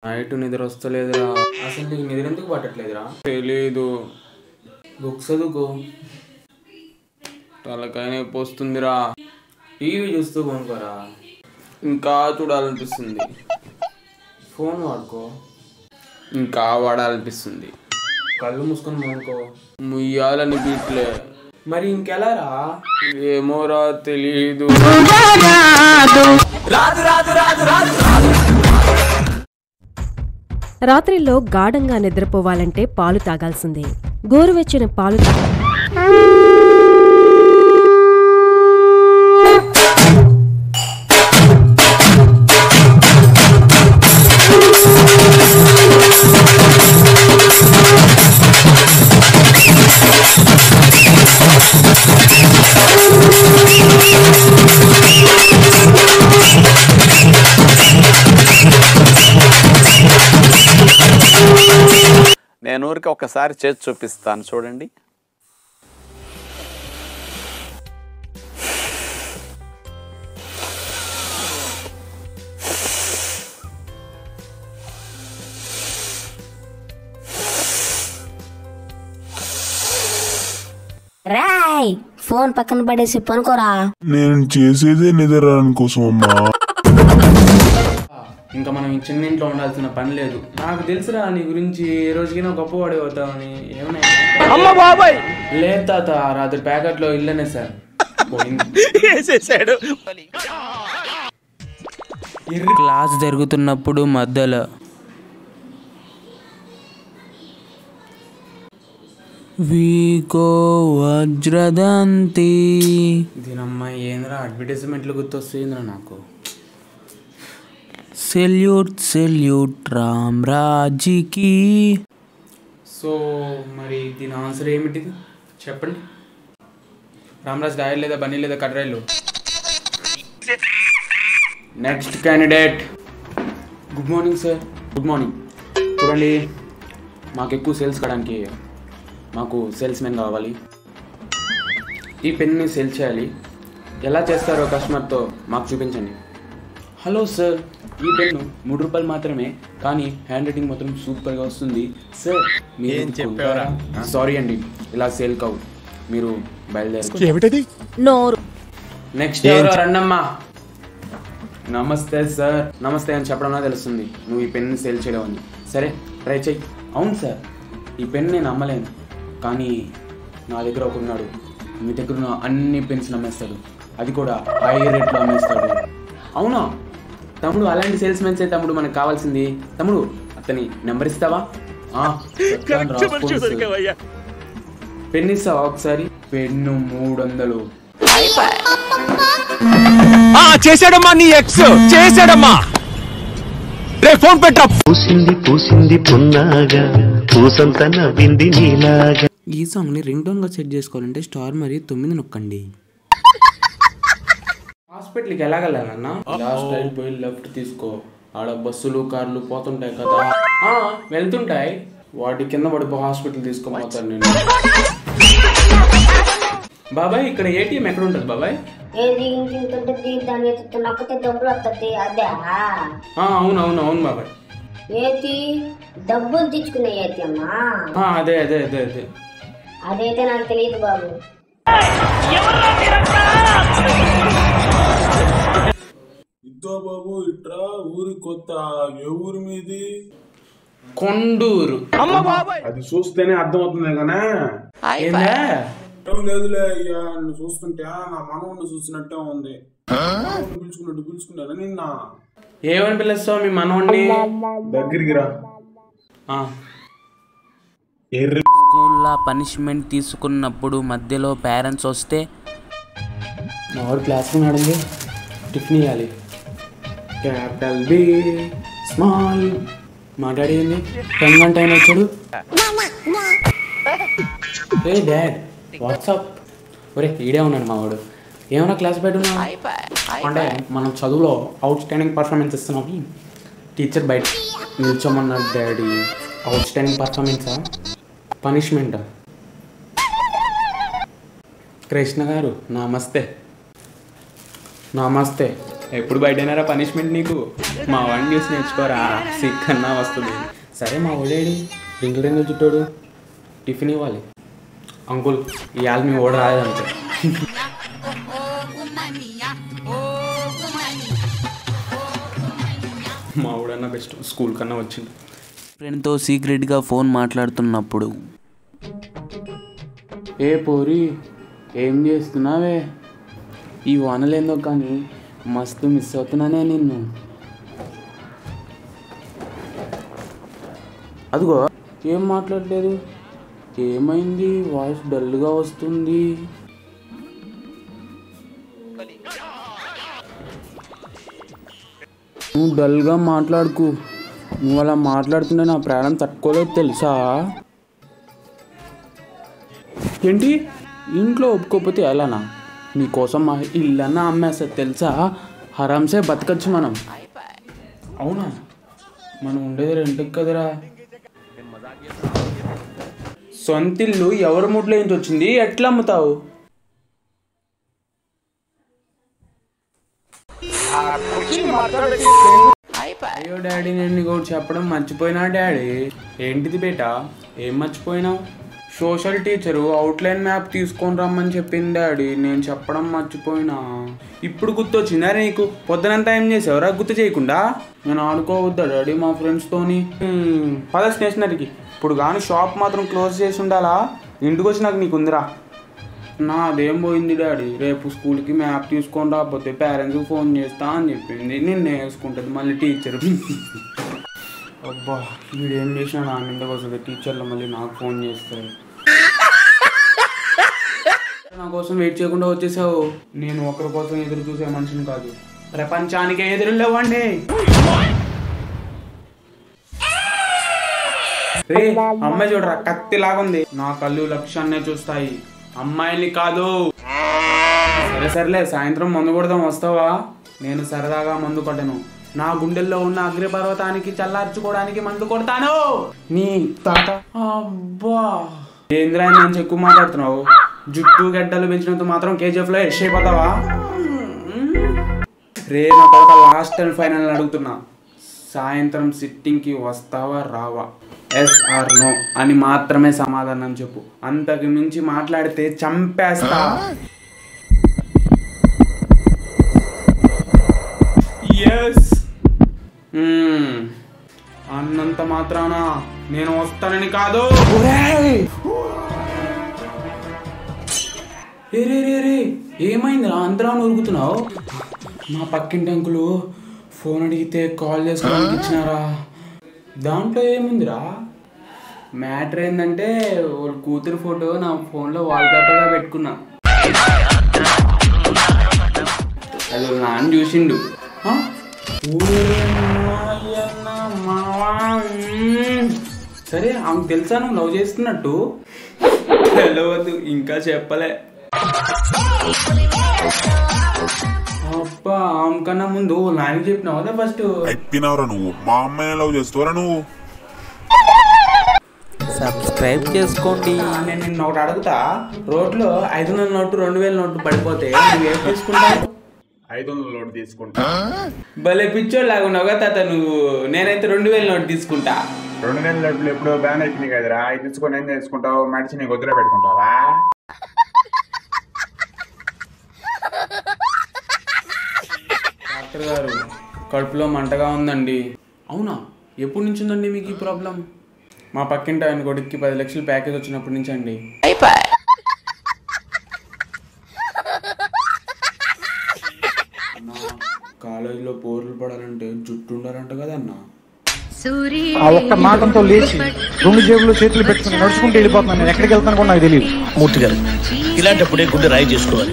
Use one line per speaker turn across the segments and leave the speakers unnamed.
Night నిద్ర వస్తలేదురా. అసలు నీకు నిద్ర ఎందుకు పట్టట్లేదురా? తెలీదు. బుక్స్ చదువుకో. తలకాయ నొప్పి వస్తుందిరా. టీవీ చూస్తూ కొనుకోరా. ఇంకా చూడాలనిపిస్తుంది. ఫోన్ వాడుకో. ఇంకా వాడాలనిపిస్తుంది. కళ్ళు మూసుకొని కొనుక్కో. ముయ్యాలనిపించలే. మరి ఇంకెలా రా? ఏమోరా తెలీదు.
రాత్రిలో గాఢంగా నిద్రపోవాలంటే పాలు తాగాల్సిందే. గోరువెచ్చని పాలు
నేను ఊరికి ఒకసారి చేసి చూపిస్తాను చూడండి.
రాయ్ ఫోన్ పక్కన పడేసి పనుకోరా.
నేను చేసేదే నిద్రరాని కోసం అమ్మా.
ఇంకా మనం చిన్న ఇంట్లో ఉండాల్సిన పని లేదు. నాకు తెలుసురా నీ గురించి. ఏ రోజుకైనా గొప్పవాడి అవుతామని. ఏమన్నా లేదు తాత, రాత్రి ప్యాకెట్లో ఇల్లనే సార్ క్లాస్ జరుగుతున్నప్పుడు మధ్యలో వీకో వజ్రదంతి దీనమ్మ ఏంద్రా అడ్వర్టైజ్మెంట్లు గుర్తొస్తుందిరా నాకు. సెల్యూట్ సెల్యూట్ రామ్ రాజీకి. సో మరి దీని ఆన్సర్ ఏమిటి చెప్పండి. రామరాజ్ రాయలు లేదా బన్నీ లేదా కట్రాయలు? Next candidate. Good morning sir. Good morning. చూడండి, మాకు ఎక్కువ సేల్స్ కావడానికి మాకు సేల్స్ మెన్ కావాలి. ఈ పెన్ని సేల్ చేయాలి. ఎలా చేస్తారో కస్టమర్తో మాకు చూపించండి. హలో సార్, ఈ పెన్ను ₹3 మాత్రమే, కానీ హ్యాండ్ రైటింగ్ మాత్రం సూపర్గా వస్తుంది సార్. మీరు చెప్పారా? సారీ అండి, ఇలా సేల్ కావు. మీరు బయలుదేరి. నెక్స్ట్ రండమ్మా. నమస్తే సార్. నమస్తే అని చెప్పడం తెలుస్తుంది నువ్వు ఈ పెన్ సేల్ చేయడం అని. సరే ట్రై చెయ్యి. అవును సార్, ఈ పెన్ నేను అమ్మలేను, కానీ నా దగ్గర ఒకడున్నాడు. మీ దగ్గర ఉన్న అన్ని పెన్స్ అమ్మేస్తాడు, అది కూడా హై రేట్లో అమ్మేస్తాడు. అవునా తమ్ముడు? అలాంటి సేల్స్ మెన్స్ అయితే తమ్ముడు మనకు కావాల్సింది. తమ్ముడు అతని నెంబర్ ఇస్తావా? పెన్ ఇస్తావా ఒకసారి? పెన్ను 300.
చేశాడమ్మా నీ ఎక్స్ చేశాడమ్మా. ఫోన్ పెట్టా.
పూసింది పూసింది పున్నాగా పూసంత నవ్వింది నీలాగా.
ఈ సాంగ్ ని రింగ్ టోన్ గా సెట్ చేసుకోవాలంటే స్టార్ మరియు 9 నొక్కండి. హాస్పిటల్కి ఎలాగలన్నా? లాస్ట్ టైం పోయి లెఫ్ట్ తీసుకో. ఆడ బస్సులు కార్లు పోతుంటాయి కదా. వెళ్తుంటాయి, వాటి కింద పడిపో. హాస్పిటల్ తీసుకోపోతాను నేను. బాబాయ్ ఇక్కడ ఏటీఎం ఎక్కడ ఉంటుంది బాబాయ్? అవును అవును అవును బాబాయ్.
డబ్బులు తెచ్చుకునే ఏటీఎమ్మా?
అదే అదే అదే అదే.
అదైతే నాకు తెలియదు బాబు.
ఇద్దా బాబు ఇట్రా. ఊరి కొత్త. ఏ ఊరి మీది?
కొండూరు.
అది చూస్తేనే అర్థం అవుతుంది కదా. లేదులే అయ్యా, నువ్వు చూస్తుంటే నా మనవుని చూసినట్టే ఉంది. పిలుచుకున్నాను నిన్న.
ఏమని పిలుస్తావు మీ మనవాడిని?
దగ్గరికి రా.
స్కూల్లో పనిష్మెంట్ తీసుకున్నప్పుడు మధ్యలో పేరెంట్స్ వస్తే మా వాడు క్లాస్కి నడింది టిఫిన్ ఇవ్వాలి. Capital B small. మా డాడీ ఏంది టైం టైం వచ్చాడు. ఏ డాడ్ వాట్సాప్. ఒరే ఈడే ఉన్నాడు మా వాడు. ఏమన్నా క్లాస్ బయట ఉన్నా అంటే మనం చదువులో అవుట్ స్టాండింగ్ పర్ఫార్మెన్స్ ఇస్తున్నాం. టీచర్ బయట నిల్చోమన్నాడు డాడీ. అవుట్ స్టాండింగ్ పర్ఫార్మెన్సా పనిష్మెంటా? కృష్ణ గారు నమస్తే. నమస్తే. ఎప్పుడు బయటైనారా పనిష్మెంట్ నీకు? మా వాడిని చూసి నేర్చుకోరా, సిక్ అన్నా వస్తుంది. సరే మా ఓడేడి రింగులు రింగులు చుట్టాడు, టిఫిన్ ఇవ్వాలి. అంకుల్ ఇవాళ మీ ఓడ రాలేదంటే మా ఊడన్నా బెస్ట్, స్కూల్ కన్నా వచ్చింది.
ఫ్రెండ్తో సీక్రెట్గా ఫోన్ మాట్లాడుతున్నప్పుడు
ఏ పోరి ఏం చేస్తున్నావే? ఈ వానలేందో కానీ మస్తు మిస్ అవుతున్నానే నిన్ను. అదిగో ఏం మాట్లాడలేదు, ఏమైంది? వాయిస్ డల్గా వస్తుంది. నువ్వు డల్గా మాట్లాడుకు, నువ్వు అలా మాట్లాడుతుంటే నా ప్రాణం తట్టుకోలేదు తెలుసా? ఏంటి ఇంట్లో ఒప్పుకోకపోతే ఎలానా? నీకోసం మా ఇల్లన్నా అమ్మేస్తుంది తెలుసా? హరాంసే బతకచ్చు మనం. అవునా? మనం ఉండేది రెంట్కి కదరా. సొంత ఇల్లు ఎవరి ముడ్లో నుంచి వచ్చింది, ఎట్లా అమ్ముతావు? అయ్యో డాడీ, నేను నీకు చెప్పడం మర్చిపోయినా డాడీ. ఏంటిది బేటా, ఏం మర్చిపోయినావు? సోషల్ టీచరు అవుట్లైన్ మ్యాప్ తీసుకొని రమ్మని చెప్పింది డాడీ, నేను చెప్పడం మర్చిపోయినా. ఇప్పుడు గుర్తొచ్చిందా నీకు? పొద్దునంతా ఏం చేసావురా గుర్తు చేయకుండా? నేను ఆడుకోవద్దా డాడీ మా ఫ్రెండ్స్తోని? పద స్టేషనరీకి. ఇప్పుడు కానీ షాప్ మాత్రం క్లోజ్ చేసి ఉండాలా? ఇంటికి వచ్చి నాకు నీకుందిరా. నాదేం పోయింది డాడీ, రేపు స్కూల్కి మ్యాప్ తీసుకొని రాకపోతే పేరెంట్స్కి ఫోన్ చేస్తా అని చెప్పింది. నిన్నే వేసుకుంటుంది మళ్ళీ టీచర్. అబ్బా వీడు ఏం చేసినా నా మీదకి వస్తుంది. టీచర్లు మళ్ళీ నాకు ఫోన్ చేస్తారు. నా కోసం వెయిట్ చేయకుండా వచ్చేసావు. నేను ఒకరి కోసం ఎదురు చూసే మనిషిని కాదు, ప్రపంచానికి ఎదురు లేవండి. రే అమ్మాయి చూడరా, కత్తిలాగుంది. నా కళ్ళు లక్ష్యాన్నే చూస్తాయి, అమ్మాయిని కాదు. సరే సర్లే, సాయంత్రం మందు కొడదాం, వస్తావా? నేను సరదాగా మందు కొట్టను, నా గుండెల్లో ఉన్న అగ్నిపర్వతానికి చల్లార్చుకోవడానికి మందు కొడతాను. నీ తాత. అబ్బా ఏంద్రా నేను ఎక్కువ మాట్లాడుతున్నావు? జుట్టు గడ్డలు పెంచినంత మాత్రం కేజీఎఫ్లో ఎస్ అయిపోతావా? రే నా తర్వాత లాస్ట్ అండ్ ఫైనల్ అడుగుతున్నా, సాయంత్రం సిట్టింగ్కి వస్తావా రావా? ఎస్ ఆర్ నో అని మాత్రమే సమాధానం చెప్పు, అంతకు మించి మాట్లాడితే చంపేస్తా. ఎస్. అన్నంత మాత్రాన నేను వస్తానని కాదు. రే ఏమైందిరా అందరూ ఉరుకుతున్నావు? మా పక్కింటి అంకులు ఫోన్ అడిగితే కాల్ చేసుకోవడానికి ఇచ్చినారా? దాంట్లో ఏముందిరా? మ్యాటర్ ఏంటంటే వాళ్ళ కూతురు ఫోటో నా ఫోన్లో వాల్పేపర్గా పెట్టుకున్నా. అది నాన్న చూసిండు. సరే ఆమెకు తెలుసా నువ్వు లవ్ చేస్తున్నట్టు? తెలియదు, ఇంకా చెప్పలే. అబ్బా ఆమె కన్నా ముందు నాయనకి చెప్పినావు కదా ఫస్ట్?
అయిపోయినావురా నువ్వు, మా అమ్మాయిని లవ్ చేస్తావరా నువ్వు?
సబ్స్క్రైబ్ చేసుకోండి.
నేను నిన్న ఒకటి అడుగుతా, రోడ్లో 500 నోటు 2000 నోటు పడిపోతే నువ్వేం తీసుకుంటావు?
500 నోటు తీసుకుంటా.
భలే పిచ్చోడు లాగున్నావు కదా తాత నువ్వు. నేనైతే 2000 నోటు తీసుకుంటా.
2000 నోట్లు ఎప్పుడో బ్యాన్ అయిపోయినాయి కదరా, అవి తీసుకొని ఏం చేసుకుంటావు? మడిచి నీ గొద్దులో పెట్టుకుంటావా?
డాక్టర్ గారు కడుపులో మంటగా ఉందండి. అవునా? ఎప్పటి నుంచి ఉందండి మీకు ఈ ప్రాబ్లం? మా పక్కింటి ఆయన కొడుక్కి 10 లక్షలు ప్యాకేజ్ వచ్చినప్పటి నుంచి అండి. కాలేజీలో పోర్లు పడాలంటే జుట్టు ఉండాలంట కదన్నా.
ఆ ఒక్క మాటంతో లేచి 2 జేబులు చేతులు పెట్టుకుని నడుచుకుంటూ వెళ్ళిపోతున్నాను. నేను ఎక్కడికి వెళ్తాను కూడా నాకు తెలియదు.
మూర్తి గారు ఇలాంటప్పుడే గుండె రాయి చేసుకోవాలి.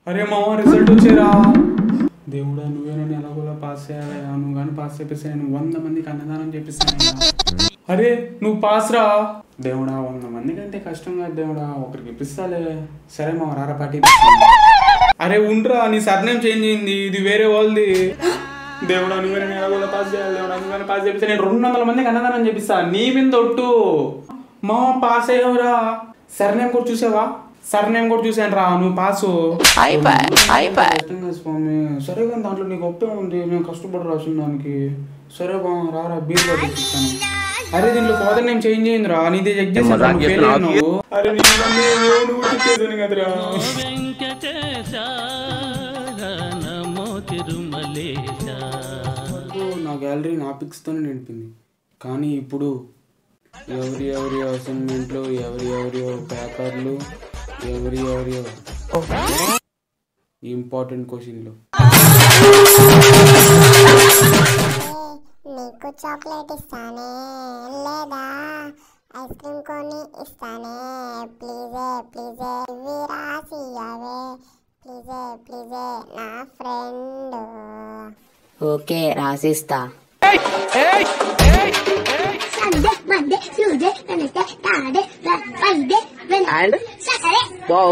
అరే మామ రిజల్ట్ వచ్చేరా. దేవుడా నువ్వే నన్ను ఎలాగోలా పాస్ అయ్యావా? నువ్వు కానీ పాస్ చేపిస్తే నేను 100 మందికి అన్నదానం చేపిస్తాను. అరే నువ్వు పాస్ రా దేవుడా. 100 మంది కంటే కష్టం కాదు దేవుడా, ఒకరికి ఇప్పిస్తాలే. సరే మామ రారా పార్టీ. అరే ఉండ్రా, నీ సర్నేమ్ చేంజ్ అయింది, ఇది వేరే వాళ్ళది. దేవుడా నువ్వే నన్ను ఎలాగోలా పాస్ చేయాలి. దేవుడా నువ్వు పాస్ చేపిస్తే నేను 200 మందికి అన్నదానం చేపిస్తా. నీ మీద ఒట్టు మామ పాస్ అయ్యావురా. సర్నేమ్ కూడా చూసావా? సర్నేమ్ కూడా చూసాను రా. నువ్వు పాసు స్వామి. సరే కానీ దాంట్లో నీకు ఒప్పే ఉంది, నేను కష్టపడి రాసిన దానికి. సరే బా రారా బీర్ పట్టిస్తాను. అరే దీంట్లో ఫాదర్ నేమ్ చేంజ్ అయింది రా. నీదే చెక్ చేసాను. అరే కదరా నా గ్యాలరీ నా పిక్స్తోనే నింపింది. కానీ ఇప్పుడు ఎవరి అసైన్మెంట్లు, ఎవరి పేపర్లు, ఎవరి ఇంపార్టెంట్ క్వశ్చన్లు.
నీకు చాక్లెట్ ఇస్తానే లేదా ఐస్ క్రీమ్ కొని ఇస్తానే, ప్లీజే ఇవి రాసియవే, ప్లీజే నా ఫ్రెండ్.
ఓకే రాసిస్తా.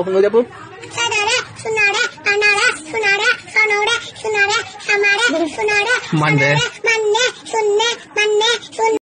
నువ్వు చెప్పు. మండే